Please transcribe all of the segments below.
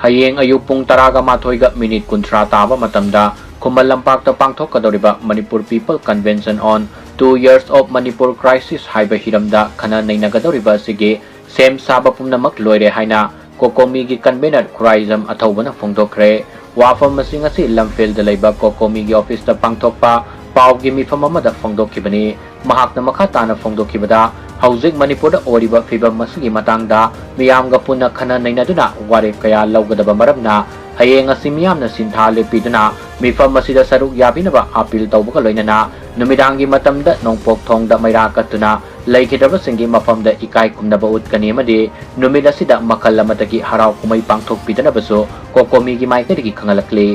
Hayeng ayuk pung taraga mathoiga minute kuntra taba matamda Kumal Lampakta pangthokadoriba Manipur People Convention on 2 years of Manipur crisis haiba hiramda khana nainagadoriba sige sem saba pumnamak loire haina Kokomi gi convener Terrorism athawbana phongdokre wafam masing asi lamfel da leiba Kokomi gi office ta pangthokpa pau gi mifam amada phongdokhibani mahakna makha tana phongdokhibada Haujik Manipur da oriba fibam masigi matangda miyamga punna khana nainaduna ware kaya lawgadaba maramna hayeng asi miyamna sintha lepiduna mifam masida saruk yabinaba appeal tawbaga loinana numidangi matamda nongpok thongda maira katuna leikidaba singi mafamda ikai kumnaba utkani amadi numid asida makal amatagi haraw kumai pangthok pidanabaso Kokomi gi maikadigi khangalakli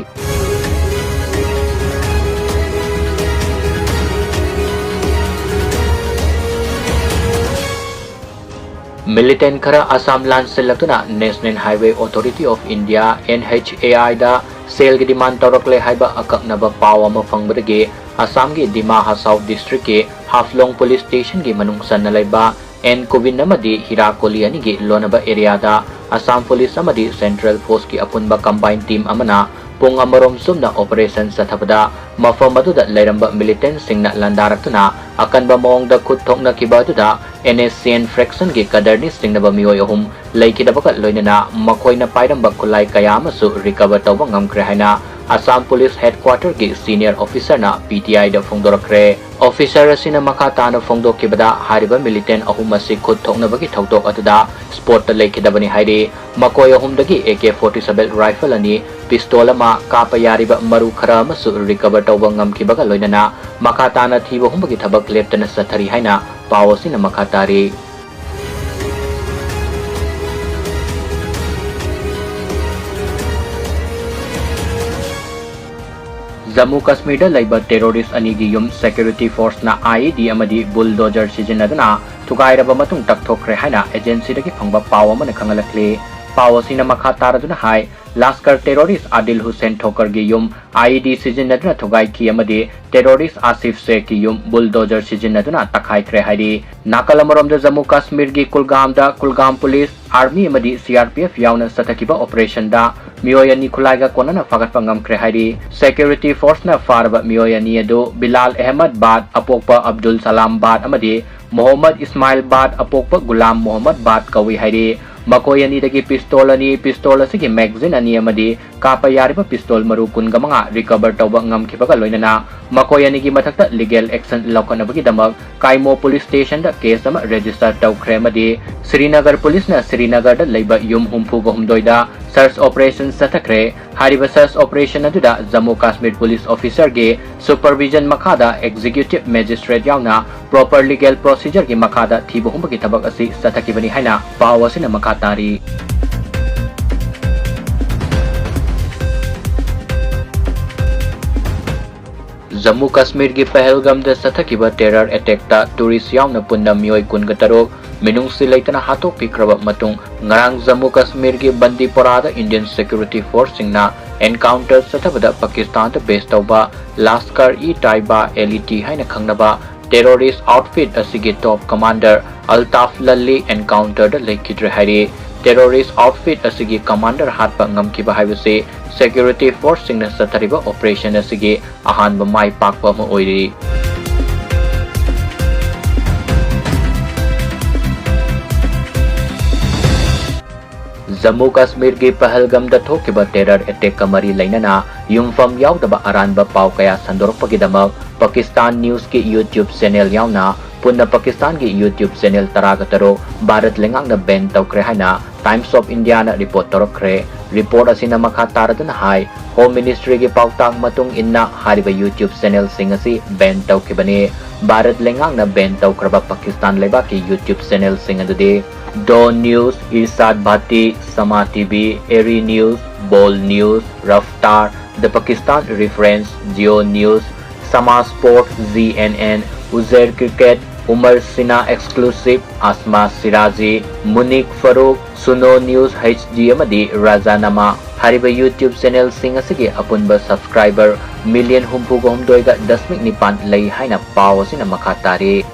Militant khara Assam land selectuna National Highway Authority of India NHAI da sale gi demand torokle haiba akaknaba pawama fangbadagi Assam gi Dima Hasau district ki Haflong police station gi manungsan na laiba N Kovin namadi Hirakoli ani gi lonaba area da Assam police amadi Central Force ki apunba combined team amana pung amarom sumna operation sa thapada mafam aduda lairamba militant singna landarakuna akanba mawngda khut thokna kibatuda NSCN fraction gi kadarni singnaba Mioi ahum leikidabaka loinana makoina pairamba kulai kaya amasu recover tawba ngamkre haina Assam Police Headquarter gi senior officer na PTI da phongdorakre officer asina makha tana phongdokibada hariba militant ahum asi khut thoknabagi thawtok atuda sport ta leikidabani hairi makoi ahum dagi AK47 rifle ani pistol ama kapa yariba maru khara amasu recover tawba ngamkibaga loinana makha tana thiba humbagi thabak leptana sathari haina pawasina makha tari Jammu Kashmir da laiba terrorist anigi yum security force na IED amadi Bulldozer Sijinnaduna Thugaikhre matung takthokre haina agency dagi phangba paw amana khangalakli pawasina makha taraduna hai Laskar terrorist Adil Hussain Thokar gi yum IED Sijinnaduna Thugaikhre amadi terrorist Asif Sheikh gi yum Bulldozer Sijinnaduna Thugaikhre haidi Nakalamorom da Jammu Kashmir gi Kulgam police army amadi CRPF yauna satakiba operation da Mioi ani khulaiga konana Phagatkhre ngamkre haidi security force na farba Mioi ani adu Bilal Ahmed Bad apokpa Abdul Salam Bad amadi Muhammad Ismail Bad apokpa Gulam Muhammad Bad kawi haidi makoi ani dagi pistol asigi magazine ani amadi kapa yariba pistol maru kunga manga recover tawba ngamkhibaga loinana makoi ani gi mathakta legal action laukanabagi damak Kaimo police station da case ama register tawkhre amadi Srinagar police na Srinagar da leiba yum humpuga humdoida search operation sathakre hariba search operation aduda Jammu Kashmir police officer ge supervision makhada executive magistrate yauna proper legal procedure gi makhada thiba humbagi thabak asi sathakibani haina pawasina makhatari Jammu Kashmir gi Pahalgam da sathakiba terror attack ta tourist yauna punna Mioi kungataro minung silaitana hatok pikraba matung ngarang Jammu Kashmir gi Bandipora da Indian Security Force singna encounter sathabada Pakistan da base tawba Laskar-e-Taiba LET haina khangnaba terrorist outfit asigi top commander Altaf Lalli encounter da lekidre hairi terrorist outfit asigi commander hatpa ngamkiba haibase security force singna sathariba operation asigi ahanba mai pakpa ma oiri Jammu Kashmir gi Pahalgam da thokiba terror attack kamari lainana yumfam yaudaba aranba paw kaya sandorpagidama Pakistan News ki YouTube channel yauna punna Pakistan ki YouTube channel taragataro Bharat lengang na ban tawkre haina Times of India na report torokre report asina makha taraduna hai Home Ministry gi pautang matung inna hariba YouTube channel singasi ban tawkibani Bharat lengang na ban tawkraba Pakistan leba ki YouTube channel singadude Dawn News, Irsad Bhatti, Sama TV, Eri News, Bol News, Raftar, The Pakistan Reference, Geo News, Sama Sport, ZNN, Uzair Cricket, Umar Sina Exclusive, Asma Siraji, Munik Farooq, Suno News HD amadi Razanama, hariba YouTube channel sing asigi apunba subscriber million humpuga humdoiga 10.9 lay haina paw sina makatari.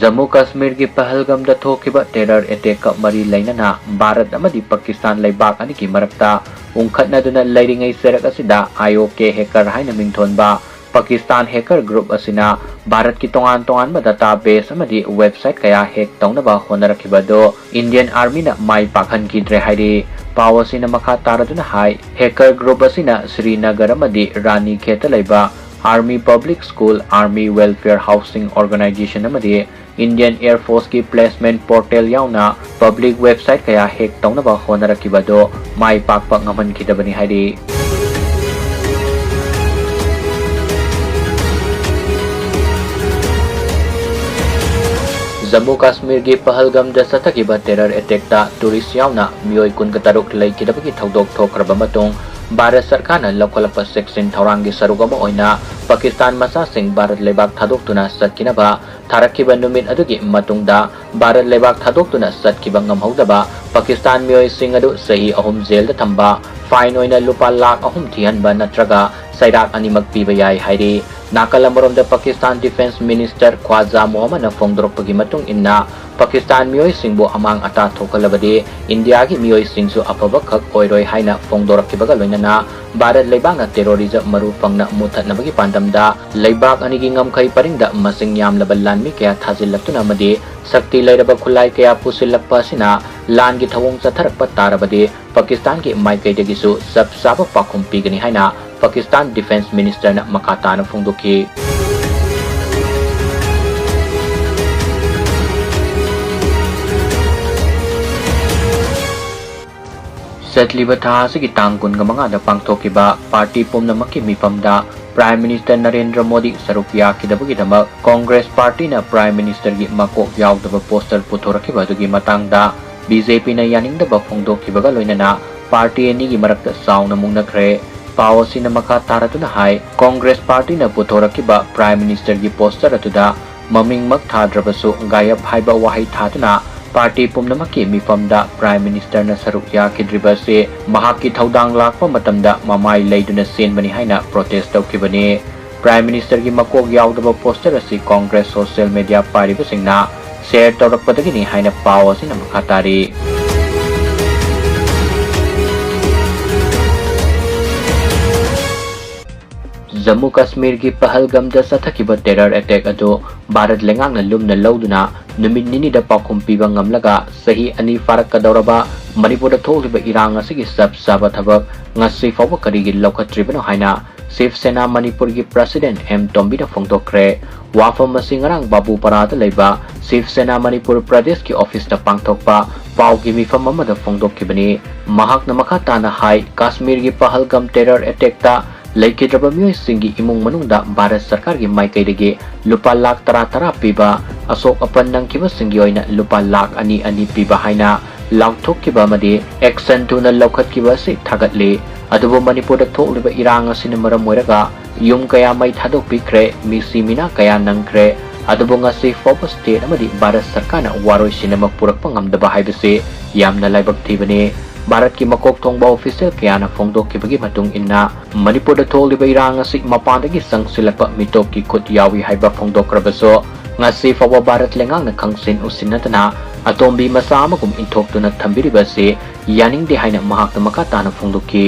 Jammu Kashmir की पहलगाम दा थोकिबा terror attack का मरी लैनना भारत अमदी पाकिस्तान लेबाक अनि की मरक्ता उंखटनादुना लैरिंगै सेरक असिदा IOK हैकर हाइना मिंथोनबा पाकिस्तान हैकर ग्रुप असिना भारत की तोंगान तोंगान मा डाटाबेस अमदी वेबसाइट कया हैक तौनबा होनरखिबदो इंडियन आर्मी ना माई पाखन की द्रे हाइरे पाव असिना मखा तारदुना हाई हैकर ग्रुप असिना श्रीनगर अमदी रानी खेत लैबा army public school army welfare housing organization अमदी इंडियन एयर फोर्स की प्लेसमेंट पोर्टल याउना पब्लिक वेबसाइट कया हैक तौनबा होनरखिबदो माई पाकपा ngamhankhidabani हाइरे जम्मू कश्मीर की पहलगाम सथकिबा टेरर अटैक टूरिस्ट याउना मियोई कुनगतरुक लेकिदबगी थौदोक थोखरबा मतुंग भारत सरकार लौखलप सेक्शन थौरांगी सरुक अमा ओइना पाकिस्तान मचासिंग भारत लेबाक थादोक्तुना सत्किनबा थारक्किबा नुमित अदुगी मतुंगदा भारत लेबाक थादोक्तुना सत्किबा ngamhौदबा पाकिस्तान मियोई सिंग अदु सही अहुम जेल दा थंबा फाइन ओइना लुपा लाख अहुम थिहनबा नत्रगा सैराक अनिमक पीबा याई हाइरे नाकल अमरोमदा पाकिस्तान डिफेंस मिनिस्टर ख्वाजा मोहम्मद फोंदोरकपगी मतुंग इन्ना पाकिस्तान मियोई सिंगबो अमांग अता थोकलबदे इंडिया की मियोई सिंगसु अफबा खक ओइरोय हाइना फोंदोरकबगा लोइनना भारत लेबाकना टेररिज्म मरु फंगना मुथतनबगी पांदमदा लेबाक अनिगी ngamkhai paringda masing yamlaba lanmi kaya thajillaktuna amadi शक्ति लेरबा खुलाई कया पुसिल्लक्पा असिना लान की थवोंग चथरक्पा तारबदे पाकिस्तान की माइकैदगिसु सब साब पाखुम पीगनी हाइना पाकिस्तान डिफेंस मिनिस्टर न मकातान फोंदोखी सतलिबा थासिगी तांग कुनगा मंगादा पांगथोकिबा पार्टी पुमनमकी मिफमदा प्राइम मिनिस्टर नरेंद्र मोदी सरुक याखिदबगीदमक कांग्रेस पार्टी न प्राइम मिनिस्टर की मकोक यावदबा पोस्टर पुथोरखिबदुगी मतंगदा बीजेपी न यानिंगदबा फोंदोखिबगा लोइनना पार्टी अनिगी मरक्ता साउना मुंगनख्रे पावसिन मखा तारतुना हाई कांग्रेस पार्टी न पुथोरखिबा प्राइम मिनिस्टर की पोस्टर अतुदा ममिंगमक थाद्रबसु गायब हाइबा वाहै थादुना पार्टी पुमनमकी मिफमदा प्राइम मिनिस्टर न सरुक याखिद्रिबसे महाकी थौदांग लाकपा मतमदा ममाई लैदुना सेनबनी हाइना प्रोटेस्ट तौखिबने प्राइम मिनिस्टर की मकोक यावदबा पोस्टर असी कांग्रेस सोशल मीडिया पारिबसिंगना शेयर तौरकपदगिनी हाइना पाव असिना मखा तारी जम्मू कश्मीर की पहलगाम सथकिबा टेरर अटैक अदो भारत लेंगांगना लुमना लौदुना नुमित निनीदा पाखुम पीबा ngamlaga सही अनि फारकदौरबा मणिपुर थोलिबा इरांग असिगी सब साबा थबक ngasi फावबा करिगी लौखत्रिबनो हाइना शिव सेना मणिपुर की प्रेसिडेंट एम टोम्बीना फोंदोखरे वाफम असिंग रंग बाबू परादा लेबा शिव सेना मणिपुर प्रदेश की ऑफिस दा पांगथोकपा पाव की मिफम अमदा फोंदोखिबनी महाकना मखा ताना हाई कश्मीर की पहलगाम टेरर अटैक ता लेकिद्रबा मियोई सिंगी इमुंग मनुंगदा भारत सरकार की माइकैदगी लुपा लाख तरा पीबा अशोक अपन नंगखिबा सिंगी ओइना लुपा लाख अनि अनि पीबा हाइना लाउथोकखिबा मदे एक्शन तुना लौखत्खिबा से थागतले अदुबो मणिपुर थोकलिबा इरांग असिन मरम मोइरगा युम कया मै थादोकपिख्रे मिसी मिना कया नंगख्रे अदुबो ngasi फोप स्टेट अमदि भारत सरकार ना वारोय सिनेमा पुरकपा ngamdaba हाइबसे यामना लाइबक थीबने भारत की मकोक थोंबा ऑफिशियल कयाना फोंदोखिबगी मतुंग इन्ना मणिपुर थोलिबा इरांग असि मपादगी संगसिलप मिटोक की खुद यावी हाइबा फोंदोखरबसो ngasi फावबा भारत लेंगांगना खंगसिन उसिनतना अतोम्बी मसा अमगुम इंथोक्तुना थंबिरिबसे यानिंगदे हाइना महाकना मका ताना फोंदोखि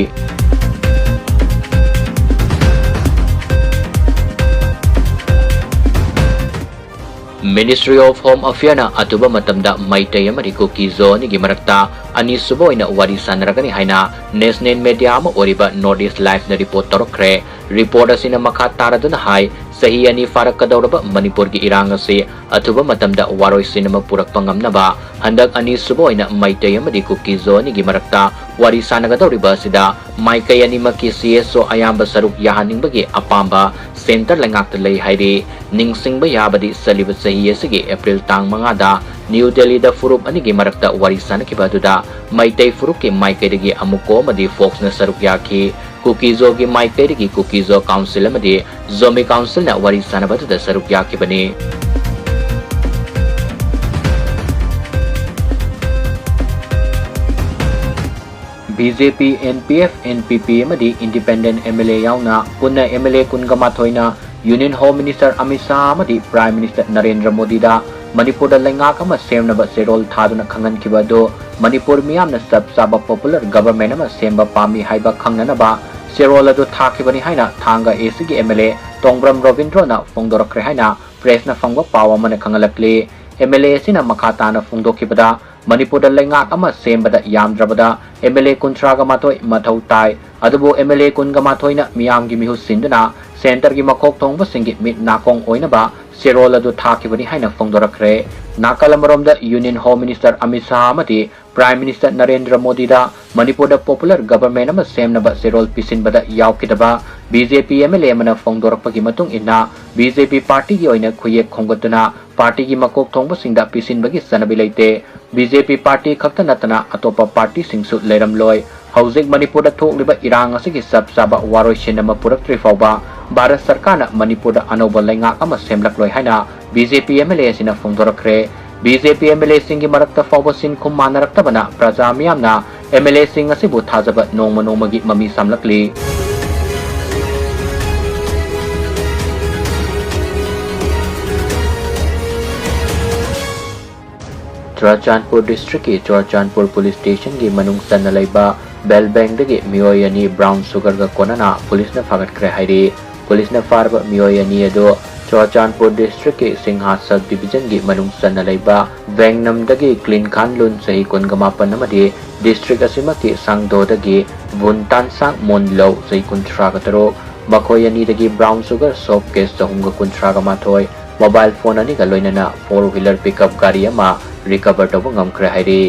Ministry of Home Affairs na atuba matamda maitay amari kukizo ni gimarakta ani subo ina wari sanaragani haina national media ama oriba Northeast Live na report torokre report asina makatara dun hai sahi ani farak kadawraba Manipur ki irang ase atuba matamda waroy cinema purak pangamnaba handak ani subo ina maitay amari kukizo ni gimarakta wari sanagadawriba sida maikay ani maki CSO ayamba saruk yahaning bagi apamba center langak lay hairi ningsingba yabadi salibat sahi asigi April tang mangada New Delhi da furup anigi marakta wari sanakibaduda maitay furup ki maikaydagi amuko madi Fox na saruk yaki kukizo ki maikaydagi kukizo council amadi zombie council na wari sanabaduda saruk yaki bani BJP NPF NPP amadi independent MLA yauna punna MLA kungamathoi na Union Home Minister Amit Shah amadi Prime Minister Narendra Modi da Manipur Lengak ama semnaba serol thaduna khangankiba do Manipur miyamna sab saba popular government ama semba pami haiba khangnanaba serol adu thakibani haina thanga ACG MLA Tongbram Ravindra na fongdorakre haina press na fangwa pawa mana khangalakle MLA sina makhatana fongdokibada Manipur Lengak ama sembada yamdrabada MLA kuntraga matoi mathau tai adubo MLA kunga matoi na miyamgi mihu sinduna center gi makok thongba singi mit nakong oinaba serol adu thakibani haina fongdorakre Nakalamromda Union Home Minister Amit Shah amati Prime Minister Narendra Modi da Manipur da popular government ama semnaba serol pisinbada yaukidaba BJP MLA mana fongdorakpagi matung inna BJP party gi oina khuyek khonggatuna party gi makok thongba singda pisinbagi sanabi leite BJP party khakta natana atopa party singsu leramloi Hauzik Manipur da thokliba irang asigi sab saba waroi sinama purak fauba Bharat Sarkar na Manipur da anoba lengak ama semlakloi haina BJP MLA sina fongdorakre BJP MLA singi marakta fauba sin khum manaraktabana praja miyamna MLA sing asibu thajaba nongma nongmagi mami samlakli Churachandpur district ki Churachandpur police station gi manung sanna laiba bell bank dagi Mioi ani brown sugar ga konana police na Phagatkhre hairi police na farba Mioi ani ado Churachandpur district ki Singha sub division gi manung sanna laiba Vengnam dagi clean khan lun sahi kongamapan namadi district asima ki sangdo dagi Vuntan sang monlo sahi kuntra gataro Makoi ani dagi brown sugar soap case sahunga kuntra ga mathoi mobile phone ani ga loinana 4-wheeler pickup gari ama recover tawba ngamkhre hairi